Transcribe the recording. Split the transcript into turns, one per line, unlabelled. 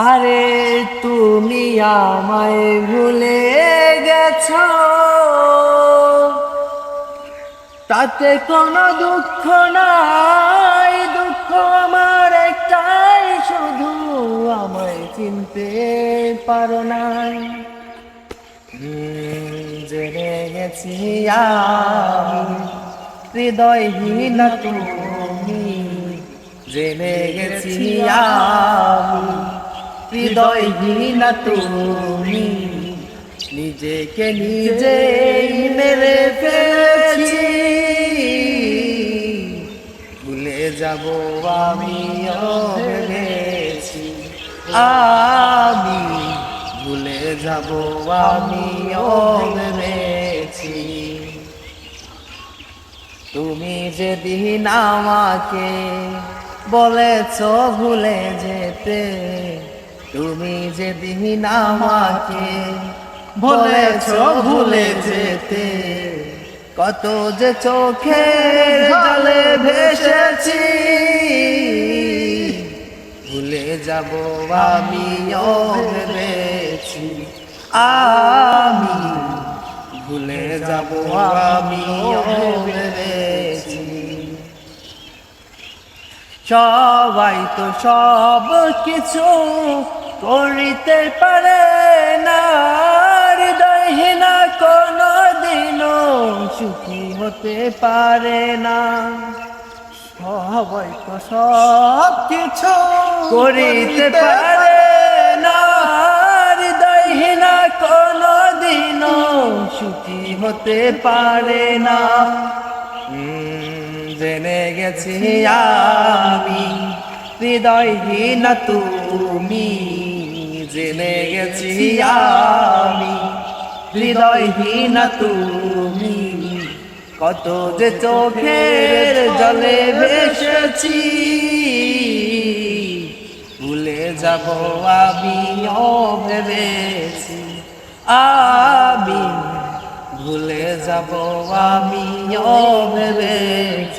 আরে তুমি আমায় ভুলে গেছো, তাতে কোনো দুঃখ নাই। দুঃখ আমার একটাই, শুধু আমায় চিনতে পারো নাই। জেনে গেছি আমি হৃদয়হীন তুমি, জেনে গেছি আমি হৃদয়হীন তুমি। নিজেকে নিজেই মেরে ফেলেছি, ভুলে যাব আমিও ভেবেছি। আমি ভুলে যাব আমিও ভেবেছি। তুমি যেদিন আমাকে বলেছ ভুলে যেতে, তুমি যেদিন আমাকে বলেছ ভুলে যেতে, কত যে চোখের জলে ভেসেছি। ভুলে যাব আমিও ভেবেছি, আমি ভুলে যাব আমিও ভেবেছি। সবাই তো সব কিছু করিতে পারে না, হৃদয়হীন কোনো দিনও সুখী হতে পারে না। সবাই তো সব কিছু করিতে পারে না, হৃদয়হীন কোনো দিনও সুখী হতে পারে না। জেনে গেছি আমি হৃদয়হীন তুমি, জেনে গেছি আমি হৃদয়হীন তুমি। কত যে চোখের জলে ভেসেছি, ভুলে যাব আমিও ভেবেছি। আমি ভুলে যাব আমিও ভেবেছি।